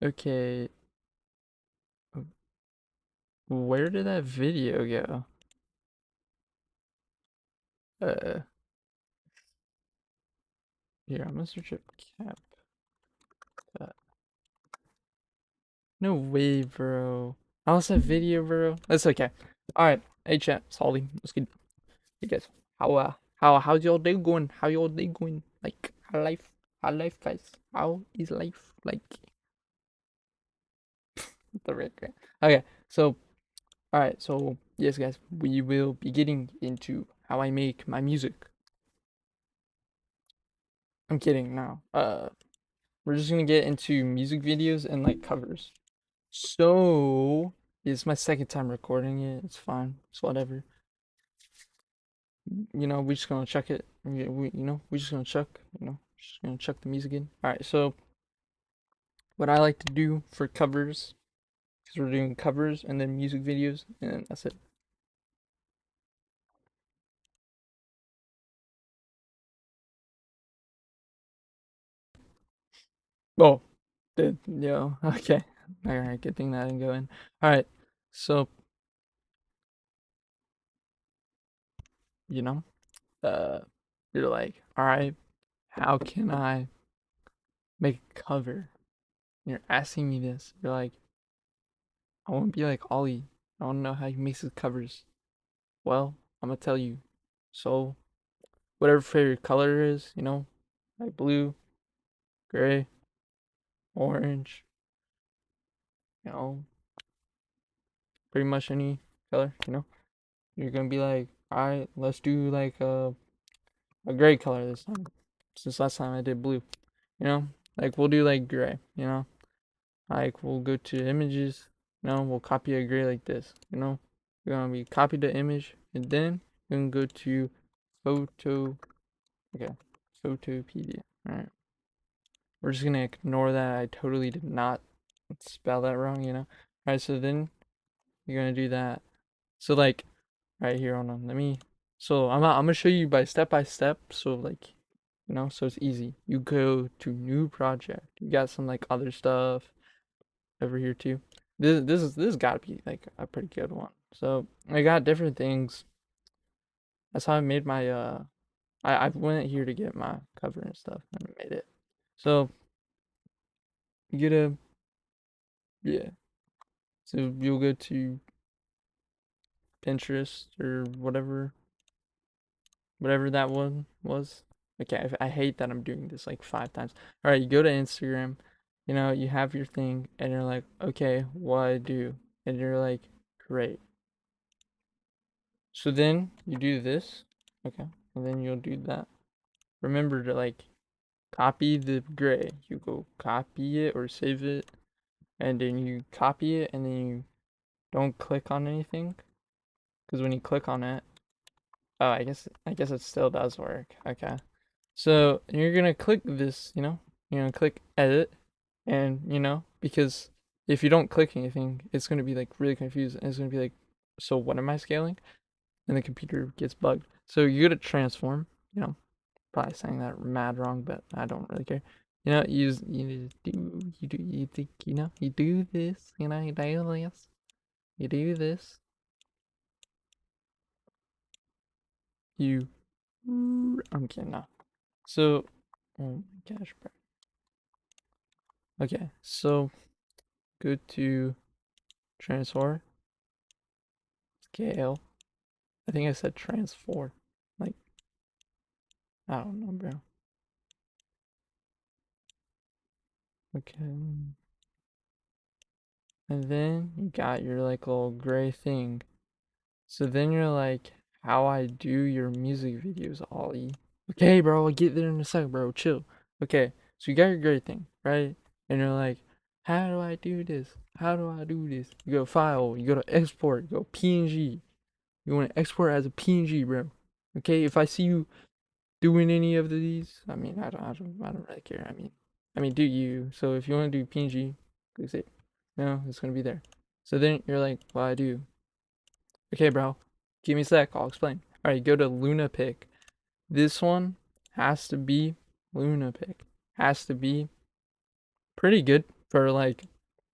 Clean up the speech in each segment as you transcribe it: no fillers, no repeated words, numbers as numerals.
Okay, where did that video go? Uh, Here, I'm gonna search up cap. No way, bro. I lost that video, bro. That's okay. Alright, hey chat, Solly. Let's get Hey guys. How's your day going? How your day going? Like, how life, guys? How is life? Like, the red guy. Okay, so, alright, so, yes, guys, we will be getting into how I make my music. I'm kidding now. We're just gonna get into music videos and like covers. So, it's my second time recording it. It's fine. It's whatever. We just gonna check it. We just gonna check. Just gonna check the music in. All right. So, what I like to do for covers, because we're doing covers and then music videos, and that's it. Oh, did okay. All right. Good thing that didn't go in. All right. So, you know, uh, you're like, all right, how can I make a cover? You're asking me this. You're like, I want to be like Ollie. I want to know how he makes his covers. Well, I'm gonna tell you. So, whatever favorite color is, like blue, gray, orange, you know, pretty much any color, you're gonna be like, all right, let's do like a gray color this time. Since last time I did blue, like we'll do like gray, like we'll go to images, we'll copy a gray like this, we're gonna be copy the image and then we're gonna go to photo, okay, photopedia, all right. We're just gonna ignore that. I totally did not spell that wrong, Alright, so then you're gonna do that. So like right here, hold on. So I'm gonna show you by step. So like, so it's easy. You go to new project. You got some like other stuff over here too. This gotta be like a pretty good one. So I got different things. That's how I made my I went here to get my cover and stuff and I made it. So you get a yeah. So you'll go to Pinterest or whatever that one was. Okay, I hate that I'm doing this like 5 times. All right, you go to Instagram, you have your thing, and you're like, okay, what I do, and you're like, great. So then you do this, okay, and then you'll do that. Remember to like copy the gray. You go copy it or save it, and then you copy it, and then you don't click on anything, because when you click on it, oh, I guess it still does work. Okay. So you're gonna click this, you're gonna click edit, and because if you don't click anything, it's gonna be like really confused, and it's gonna be like, so what am I scaling? And the computer gets bugged. So you go to transform, probably saying that mad wrong, but I don't really care. You think you do this, you do this, you do this, you. I'm kidding, no. So, oh my gosh, bro. Okay, so go to transform, scale. I think I said transform. Like, I don't know, bro. Okay. And then you got your like little gray thing. So then you're like, how I do your music videos, Ollie. Okay, bro, I'll get there in a second, bro. Chill. Okay, so you got your gray thing, right? And you're like, how do I do this? How do I do this? You go file, you go to export, you go PNG. You want to export as a PNG, bro. Okay, if I see you doing any of these, I mean, I don't really care. I mean, do you? So if you want to do PNG, click it. It's gonna be there. So then you're like, well, I do. Okay, bro, give me a sec. I'll explain. All right, go to Luna Pick. This one has to be pretty good for like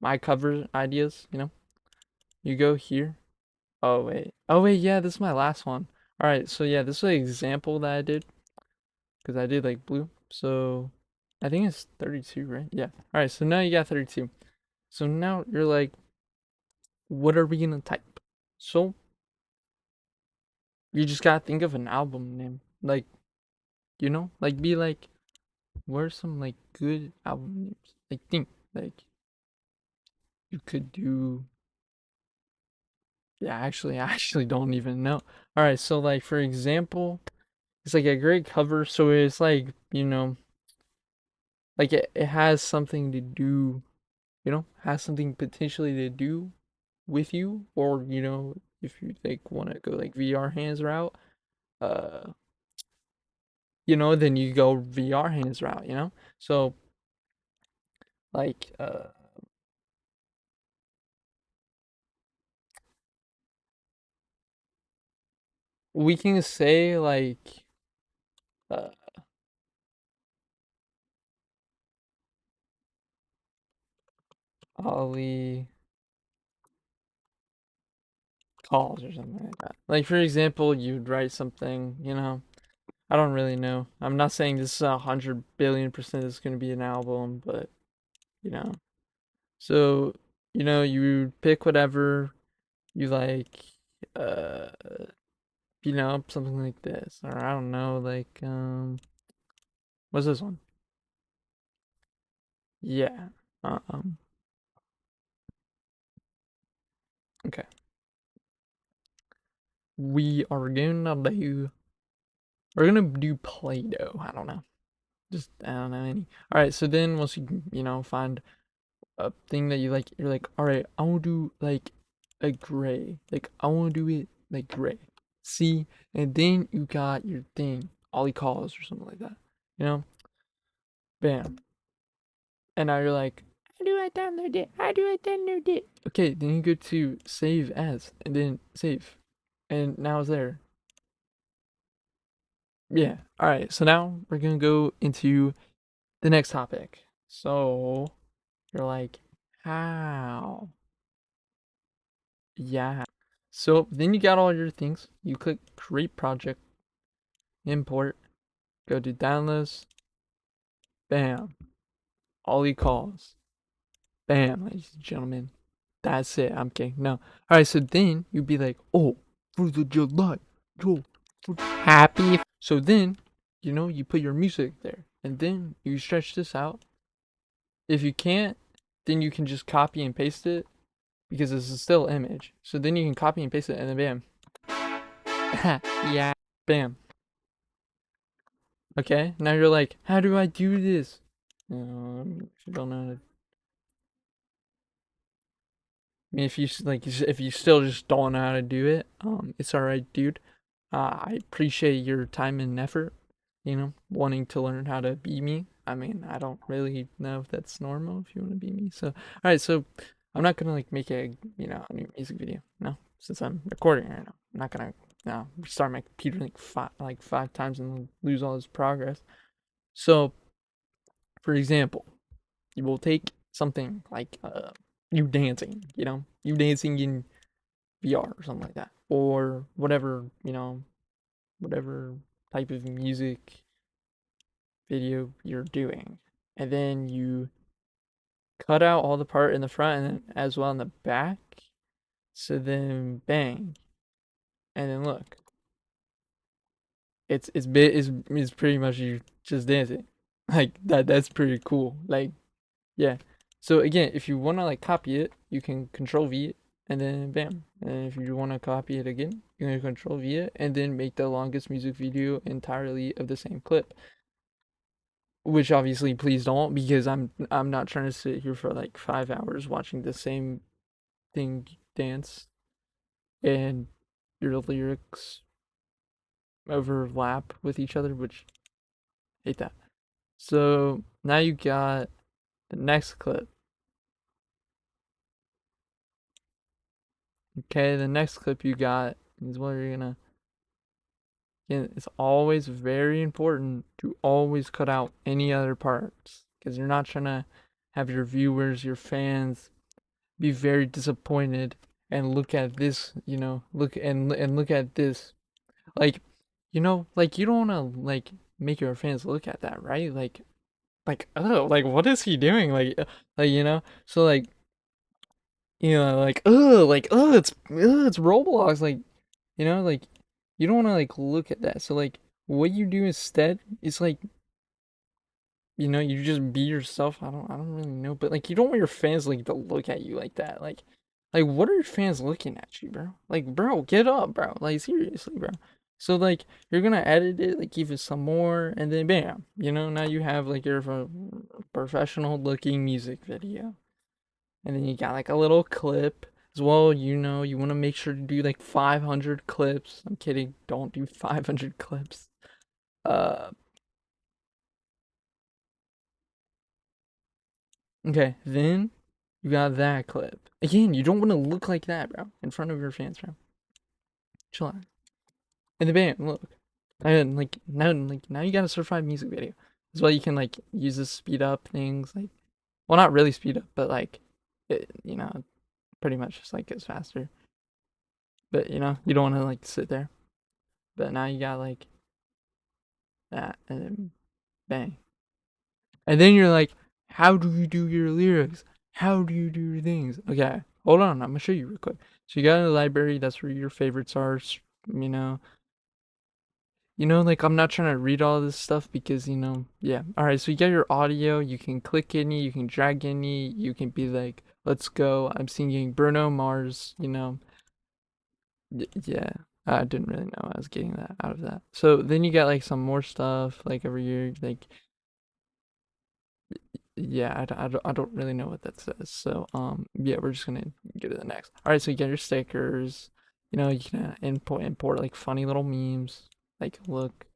my cover ideas, you go here. Oh wait, yeah, this is my last one. All right, so yeah, this is an example that I did because I did like blue. So I think it's 32, right? Yeah. All right, so now you got 32. So now you're like, what are we gonna type? So you just gotta think of an album name, like like be like, what are some like good album names? Like think like you could do. Yeah, actually, I actually don't even know. All right, so like for example, it's like a great cover. So it's like like it has something to do, has something potentially to do with you, or if you like want to go like VR hands route, uh, then you go VR hands route. So like we can say like uh Ollie calls or something like that. Like for example, you'd write something. I don't really know. I'm not saying this is 100 billion% is going to be an album, but you know. So, you pick whatever you like, uh, something like this, or I don't know, like, what's this one? Yeah. Um. Okay. We're gonna do Play-Doh. I don't know. Just I don't know any. All right. So then once you find a thing that you like, you're like, all right, I want to do like a gray. Like I want to do it like gray. See, and then you got your thing, Ollie calls or something like that. You know, bam. And now you're like, how do I download it? How do I download it? Okay, then you go to save as, and then save, and now it's there. Yeah. All right. So now we're gonna go into the next topic. So you're like, how? Yeah. So then you got all your things. You click create project, import, go to downloads, bam, Ollie calls, bam, ladies and gentlemen. That's it. I'm kidding. No. All right. So then you'd be like, oh, 4th of July, yo, happy. So then, you put your music there, and then you stretch this out. If you can't, then you can just copy and paste it because this is still image. So then you can copy and paste it, and then bam, yeah, bam. Okay, now you're like, how do I do this? If you don't know, mean, if you like, if you still just don't know how to do it, it's all right, dude. I appreciate your time and effort. Wanting to learn how to be me. I mean, I don't really know if that's normal if you want to be me. So, all right, so I'm not gonna like make a new music video. No, since I'm recording right now, I'm not gonna restart my computer like five times and lose all this progress. So, for example, you will take something like you dancing in VR or something like that, or whatever type of music video you're doing, and then you cut out all the part in the front and then as well in the back. So then bang, and then look, it's pretty much you just dancing like that. That's pretty cool. Like yeah. So again, if you want to like copy it, you can control V it and then bam. And if you want to copy it again, you can control V it and then make the longest music video entirely of the same clip. Which obviously please don't, because I'm not trying to sit here for like 5 hours watching the same thing dance and your lyrics overlap with each other, which I hate that. So now you got the next clip. Okay, the next clip you got is what you're gonna. Again, it's always very important to always cut out any other parts because you're not trying to have your viewers, your fans, be very disappointed and look at this, look at this. Like, like you don't want to like make your fans look at that, right? Like oh, like what is he doing? Like so like it's Roblox, like like you don't want to like look at that. So like what you do instead is like you just be yourself. I don't really know, but like you don't want your fans like to look at you like that. Like what are your fans looking at you, bro? Like bro, get up, bro. Like seriously, bro. So like you're gonna edit it, like give it some more, and then bam, now you have like your professional looking music video. And then you got like a little clip as well, you want to make sure to do like 500 clips. I'm kidding, don't do 500 clips. Uh okay, then you got that clip. Again, you don't want to look like that, bro, in front of your fans, bro. Chill out. And then bam, look. And now you got a certified music video. As well, you can like use this speed up things, like well, not really speed up, but like pretty much just like gets faster. But you don't want to like sit there. But now you got like that, and then bang. And then you're like, how do you do your lyrics? How do you do your things? Okay, hold on, I'm gonna show you real quick. So you got a library, that's where your favorites are, you know. Like I'm not trying to read all this stuff because yeah. Alright, so you got your audio, you can click any, you can drag any, you can be like, let's go, I'm singing Bruno Mars. Yeah. I didn't really know I was getting that out of that. So then you got like some more stuff like over here, like yeah, I don't really know what that says. So yeah, we're just gonna go to the next. All right, so you get your stickers. You can import like funny little memes. Like look,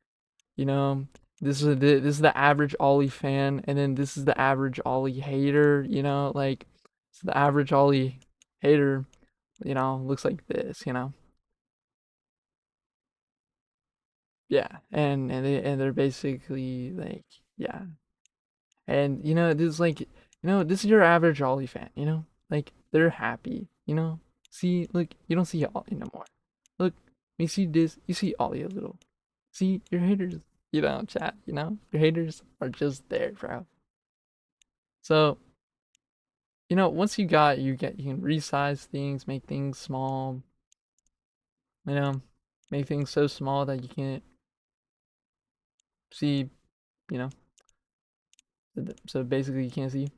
you know, this is the average Ollie fan, and then this is the average Ollie hater. Like so the average Ollie hater, looks like this. Yeah, and they're basically like yeah. And this is like this is your average Ollie fan, like they're happy, See, look, you don't see Ollie no more. Look, you see this, you see Ollie a little. See, your haters, chat, your haters are just there, bro. So, once you can resize things, make things small, you know, make things so small that you can't see, you know. So basically you can't see,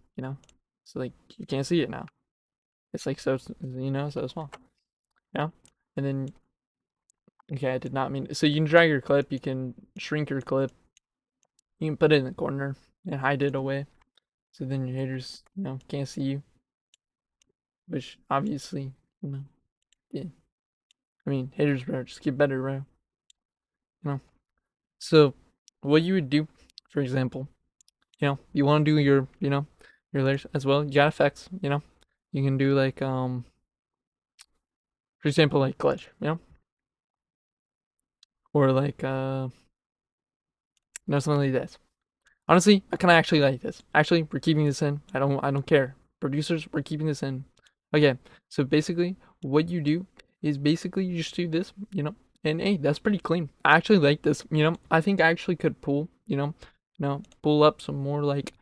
So like you can't see it now. It's like so small. Yeah. And then okay, I did not mean so you can drag your clip, you can shrink your clip, you can put it in the corner and hide it away. So then your haters, can't see you. Which obviously, yeah. I mean haters bro, just get better, bro. So what you would do, for example, you wanna do your lyrics as well, you got effects, You can do like for example like glitch, Or like something like this. Honestly, I kind of actually like this. Actually, we're keeping this in. I don't care. Producers, we're keeping this in. Okay, so basically, what you do is basically you just do this, and hey, that's pretty clean. I actually like this, I think I actually could pull, pull up some more like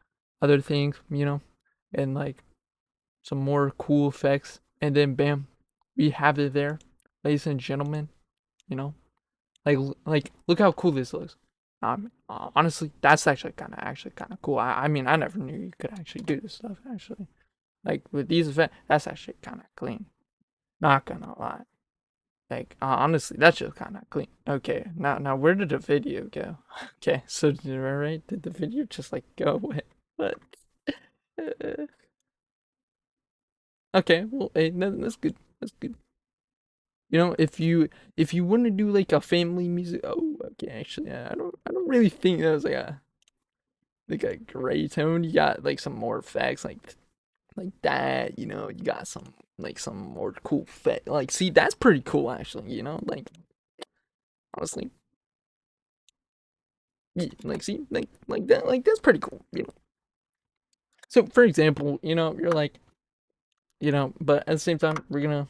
other things, and like some more cool effects, and then bam, we have it there, ladies and gentlemen. You know, like look how cool this looks. Honestly, that's actually kind of cool. I mean, I never knew you could actually do this stuff. Actually, like with these events, that's actually kind of clean. Not gonna lie. Like honestly, that's just kind of clean. Okay, now where did the video go? Okay, so right, did the video just like go away? What? Okay, well, hey, that's good. That's good. If you want to do like a family music, oh, okay, actually, I don't really think that was like a gray tone. You got like some more effects, like that. You got some more cool effect. Like, see, that's pretty cool, actually. Like honestly, yeah, like see, like that, like that's pretty cool. So, for example, you're like, you know, but at the same time, we're gonna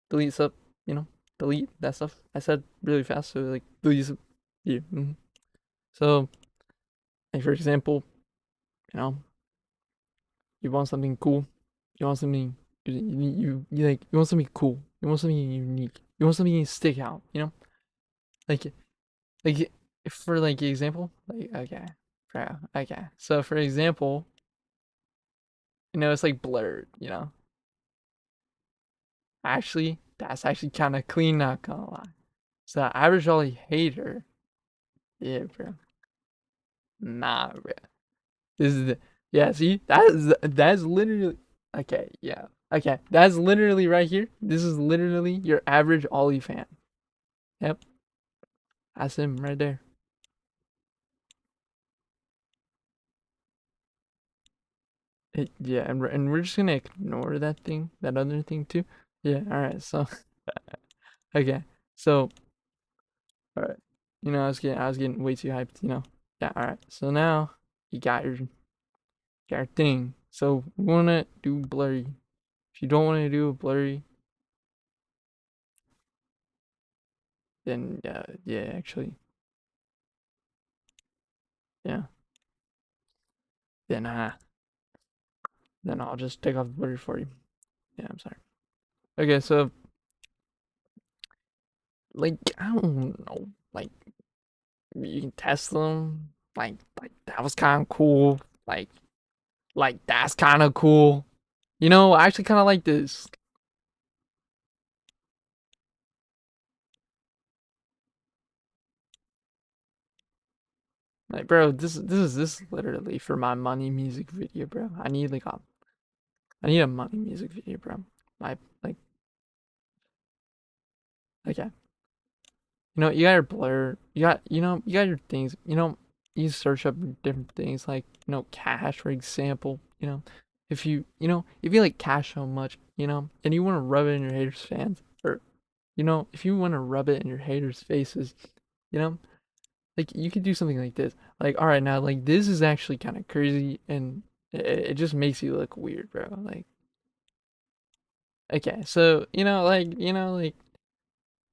delete stuff, you know, delete that stuff. I said really fast, so like delete some, yeah. So, like for example, you know, you want something cool, you want something, you like, you want something cool, you want something unique, you want something to stick out, you know, like for like example, like okay, so for example, you know, it's like blurred, you know. Actually, that's actually kind of clean, not gonna lie. So average Ollie hater, yeah, bro. Nah, bro. This is the yeah. See, that's literally okay. Yeah, okay. That's literally right here. This is literally your average Ollie fan. Yep, that's him right there. Yeah, and we're just gonna ignore that thing, that other thing too. Yeah. All right. So okay. So all right. You know, I was getting way too hyped. You know. Yeah. All right. So now you got your thing. So we wanna do blurry. If you don't want to do a blurry, then yeah, actually, yeah, then then I'll just take off the blurry for you. Yeah, I'm sorry. Okay, so like I don't know, like you can test them. Like that was kind of cool. Like that's kind of cool. You know, I actually kind of like this. Like, bro, this is literally for my money music video, bro. I need a money music video, bro. My okay. You know, you got your blur. You got your things. You know, you search up different things like, you know, cash, for example. You know, if you like cash so much, you know, and you want to rub it in your haters' fans, or, you know, if you want to rub it in your haters' faces, you know, like you could do something like this. Like, all right, now, like, this is actually kind of crazy and it just makes you look weird, bro. Like, okay, so,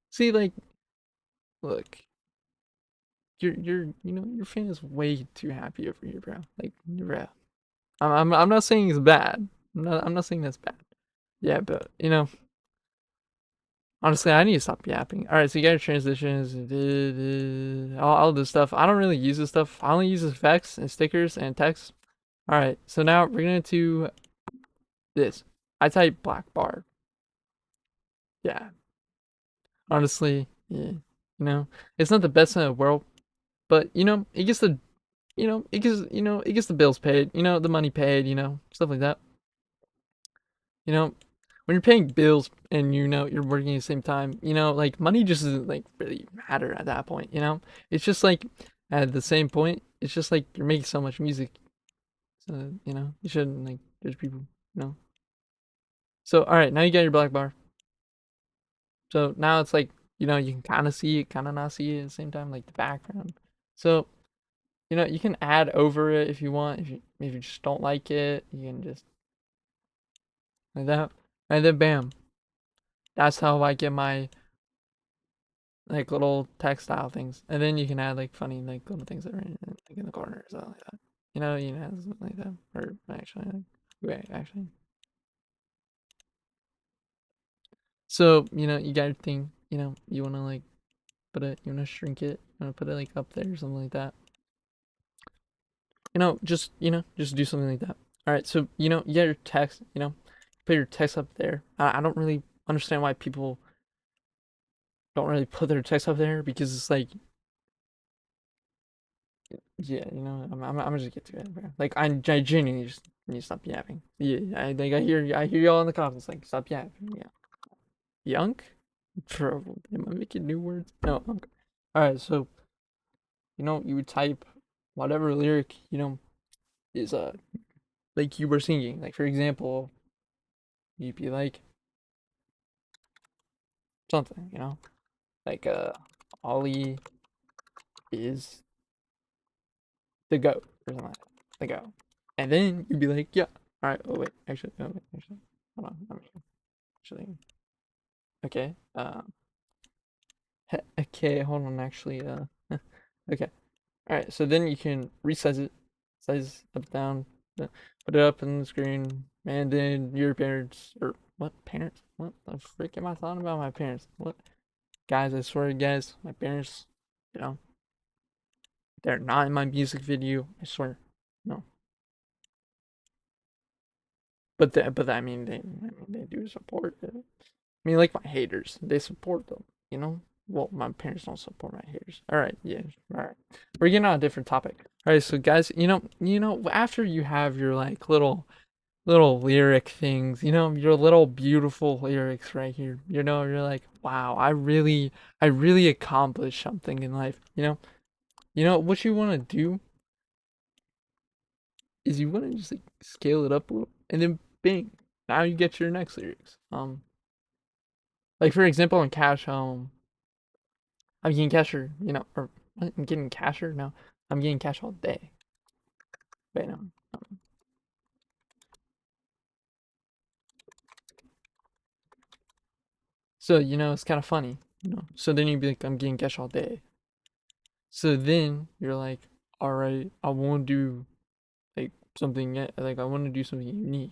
see, like, look. Your fan is way too happy over here, bro. Like, bro. I'm not saying it's bad. I'm not saying that's bad. Yeah, but honestly, I need to stop yapping. All right, so you got your transitions, all this stuff. I don't really use this stuff. I only use effects and stickers and text. All right, so now we're gonna do this. I type black bar. Yeah, honestly, yeah. It's not the best in the world, but it gets the it gets the bills paid, the money paid, stuff like that. When you're paying bills and you're working at the same time, like money just doesn't like really matter at that point, It's just like at the same point, it's just like you're making so much music. So, you shouldn't like judge people, you know. So alright, now you got your black bar. So now it's like, you can kinda see it, kinda not see it at the same time, like the background. So, you can add over it if you want. If you just don't like it, you can just like that. And then bam. That's how I get my like little textile things. And then you can add like funny like little things that are like in the corner or something like that. You can add something like that. Or actually wait, actually. So, you got your thing, you wanna like you wanna shrink it, you wanna put it like up there or something like that. Just do something like that. Alright, so you got your text, put your text up there. I don't really understand why people don't really put their text up there because it's like, yeah, I'm just get to it, bro. Like I genuinely just need to stop yapping. Yeah, I think I hear y'all in the comments like stop yapping. Yeah, Yunk, bro. Am I making new words? No. Okay. All right, so you would type whatever lyric is like you were singing. Like for example, you'd be like something, like Ollie is the goat or something like that. The goat. And then you'd be like, yeah. All right. Oh wait, actually, hold on. Let me actually. Okay. Okay. Hold on. Actually. Okay. All right. So then you can resize it, size up down, put it up in the screen, and then your parents or what parents? What the frick am I talking about? My parents? What guys? I swear, guys, my parents. You know, they're not in my music video. I swear. No. But I mean, they do support it. I mean, like my haters, they support them. You know. Well, my parents don't support my haters. All right, yeah, all right. We're getting on a different topic. All right, so guys, after you have your like little lyric things, your little beautiful lyrics right here. You're like, wow, I really accomplished something in life. What you want to do is you want to just like scale it up a little, and then bing, now you get your next lyrics. Like for example, in Cash Home, I'm getting casher, or I'm getting casher. No, I'm getting cash all day. Wait, no. So it's kind of funny. So then you'd be like, I'm getting cash all day. So then you're like, all right, I want to do like something like I want to do something unique.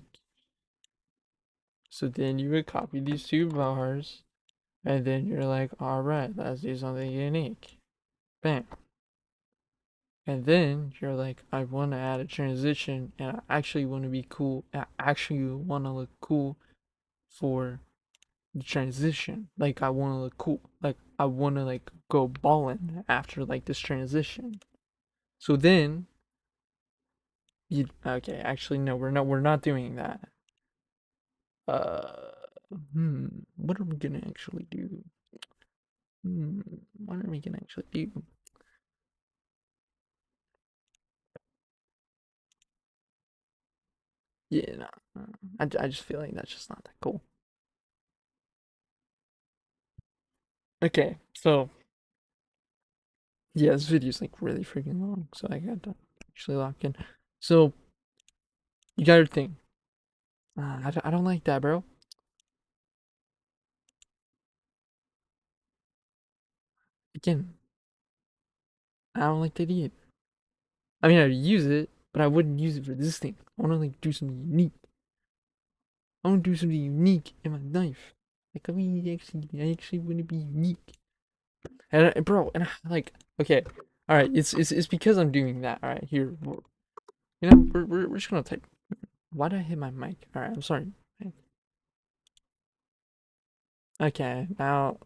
So then you would copy these two bars, and then you're like, all right, let's do something unique. Bam. And then you're like, I want to add a transition, and I actually want to be cool. I actually want to look cool for the transition. Like I want to look cool. Like I want to like go ballin' after like this transition. So then you okay? Actually, no, we're not doing that. Uh, what are we gonna actually do? Hmm, what are we gonna actually do? Yeah, no, no. I just feel like that's just not that cool. Okay, so yeah, this video's like really freaking long, so I got to actually lock in. So you got your thing. I don't like that, bro. Again, I don't like that either. I mean, I'd use it, but I wouldn't use it for this thing. I want to like do something unique. I want to do something unique in my life. Like I actually want to be unique. And bro, and like, okay, all right, it's because I'm doing that. All right, here, we're just gonna type. Why did I hit my mic? All right, I'm sorry. Okay, now,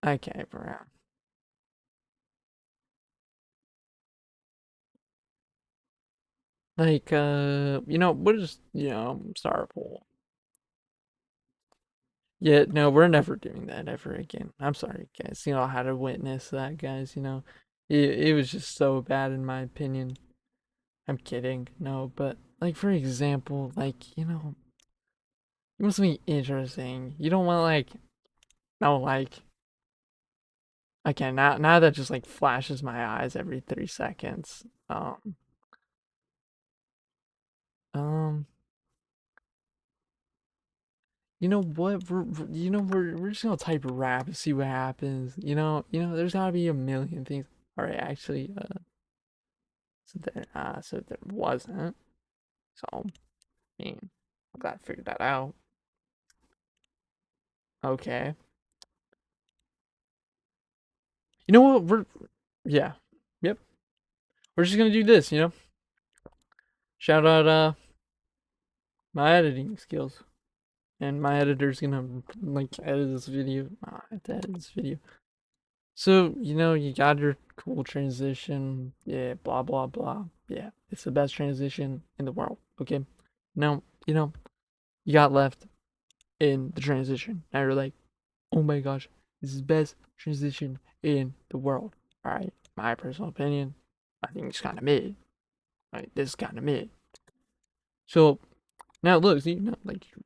okay, bro. Like, we're just, sorrowful. Yeah, no, we're never doing that ever again. I'm sorry, guys. I had to witness that, guys. It was just so bad in my opinion. I'm kidding. No, but like for example, like, it must be interesting. You don't want like no like okay, now that just like flashes my eyes every 3 seconds. Um you know what? We're just gonna type rap and see what happens. There's gotta be a million things. All right, actually, so there wasn't. So I mean, I'm glad I figured that out. Okay. You know what? Yeah, yep. We're just gonna do this. Shout out my editing skills, and my editor's gonna like edit this video. I have to edit this video. So you got your cool transition. Yeah, blah blah blah. Yeah, it's the best transition in the world. Okay. Now you got left in the transition. Now you're like, oh my gosh, this is best transition in the world. All right, my personal opinion, I think it's kind of mid. Right, this is kind of mid. So now look, see,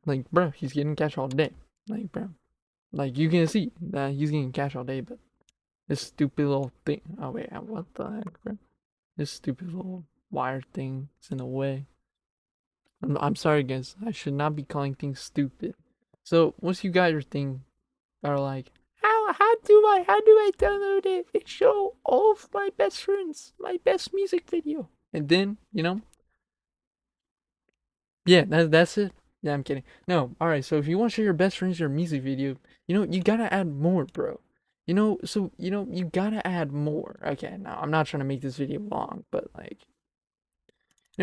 like, bro, he's getting cash all day. Like, bro, like you can see that he's getting cash all day, but this stupid little thing. Oh wait, what the heck, bro? This stupid little wire thing is in the way. I'm sorry, guys. I should not be calling things stupid. So once you got your thing, are like, how do I download it and show all of my best friends my best music video? And then yeah, that's it. Yeah, I'm kidding. No, all right. So if you want to show your best friends your music video, you gotta add more, bro. You gotta add more. Okay, now I'm not trying to make this video long, but like,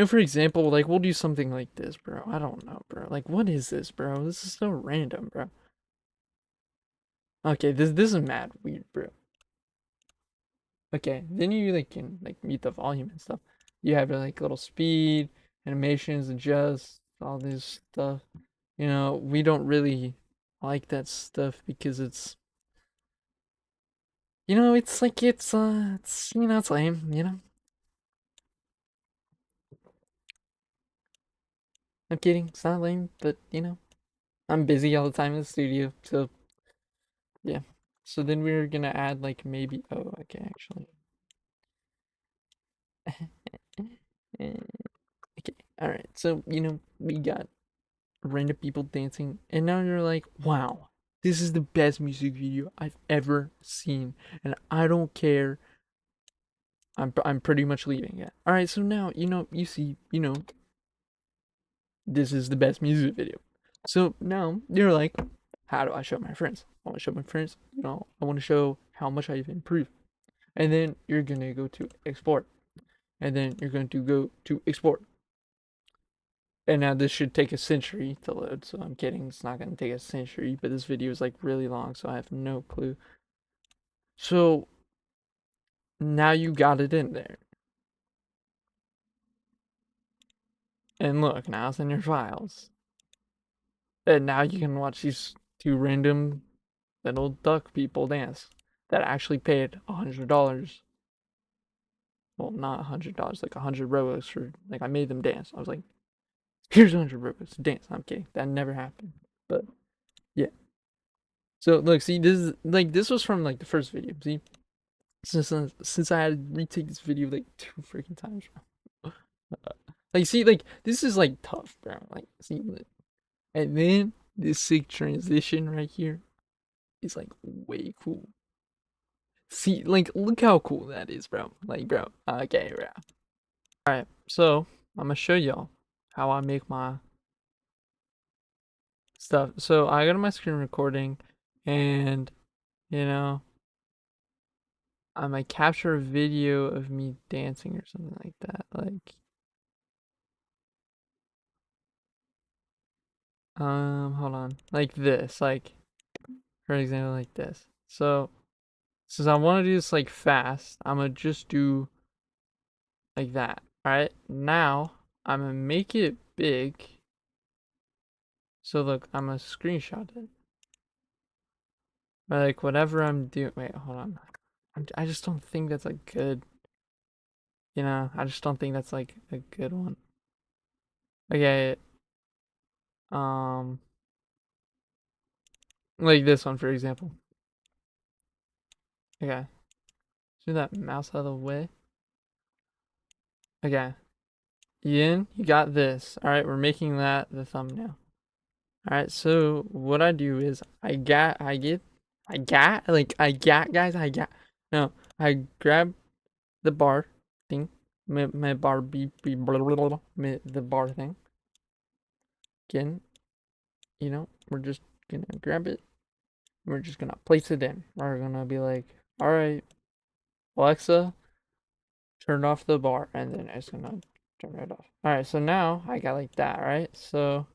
for example, like we'll do something like this, bro. I don't know, bro. Like, what is this, bro? This is so random, bro. Okay, this is mad weird, bro. Okay, then you like can like mute the volume and stuff. You have like little speed, animations, adjust, all this stuff. We don't really like that stuff because it's like it's lame. I'm kidding, it's not lame, but I'm busy all the time in the studio, so yeah. So then we're gonna add like maybe okay actually. Okay, alright, so we got random people dancing, and now you're like, wow, this is the best music video I've ever seen, and I don't care. I'm pretty much leaving it. All right, so now you see this is the best music video. So now you're like, how do I show my friends? I want to show my friends. I want to show how much I've improved, and then you're gonna go to export, and then you're going to go to export. And now this should take a century to load, so I'm kidding, it's not going to take a century, but this video is like really long, so I have no clue. So now you got it in there. And look, now it's in your files. And now you can watch these two random little duck people dance that actually paid $100. Well, not $100, like 100 Robux for, like, I made them dance. I was like, here's 100 Robux, dance. I'm kidding, that never happened. But yeah. So look, see, this was from like the first video. See, since I had to retake this video like 2 freaking times, bro. Like, see, like this is like tough, bro. Like, see, and then this sick transition right here is like way cool. See, like, look how cool that is, bro. Like, bro. Okay, bro. All right, so I'm gonna show y'all how I make my stuff. So I got my screen recording, and you know. I might capture a video of me dancing or something like that. Like, hold on. Like this. Like, for example, like this. So, since I want to do this like fast, I'm gonna just do like that. Alright? Now, I'm gonna make it big. So, look, I'm gonna screenshot it. Or, like, whatever I'm doing. Wait, hold on. I just don't think that's a good. I just don't think that's like a good one. Okay. Um, like this one, for example. Okay. Move that mouse out of the way. Okay. Ian, you got this. Alright, we're making that the thumbnail. Alright, so what I do is no, I grab the bar thing. My bar the bar thing. Again, we're just gonna grab it. We're just gonna place it in. We're gonna be like, alright, Alexa, turn off the bar, and then it's gonna turn it off. Alright, so now I got like that, right? So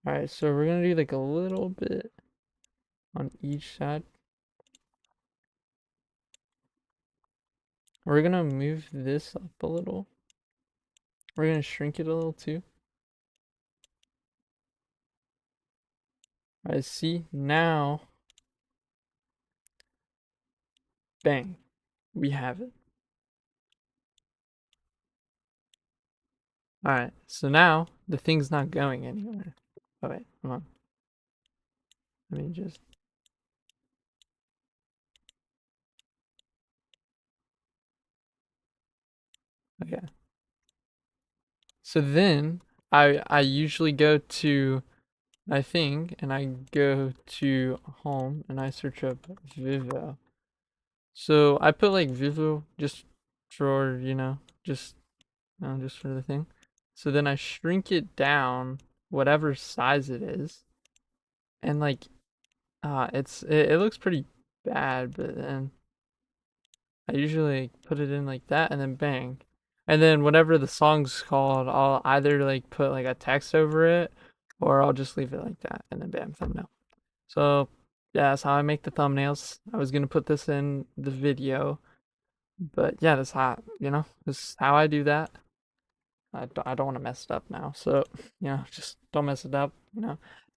alright, so we're gonna do like a little bit on each side. We're gonna move this up a little. We're gonna shrink it a little too. Alright, see, now, bang, we have it. Alright, so now the thing's not going anywhere. Oh wait, come on. Let me just. Okay. So then I usually go to my thing and I go to home and I search up Vivo. So I put like Vivo just for, just for the thing. So then I shrink it down whatever size it is. And like it looks pretty bad, but then I usually like, put it in like that and then bang. And then whatever the song's called, I'll either like put like a text over it or I'll just leave it like that and then bam, thumbnail. So yeah, that's how I make the thumbnails. I was gonna put this in the video, but yeah, that's how this is how I do that. I don't want to mess it up now, so just don't mess it up.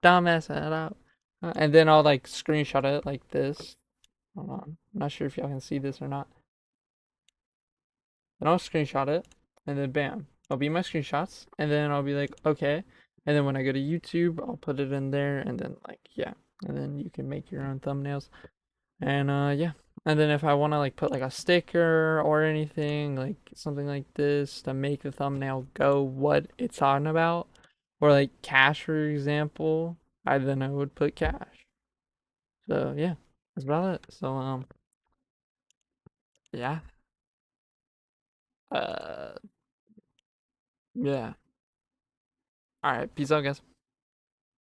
Don't mess it up. And then I'll like screenshot it like this. Hold on, I'm not sure if y'all can see this or not. Then I'll screenshot it, and then bam, I'll be my screenshots, and then I'll be like, okay. And then when I go to YouTube, I'll put it in there, and then like yeah, and then you can make your own thumbnails, and yeah. And then if I want to like put like a sticker or anything, like something like this to make the thumbnail go what it's talking about, or like cash for example, I would put cash. So yeah, that's about it. So yeah, uh yeah. All right, peace out, guys.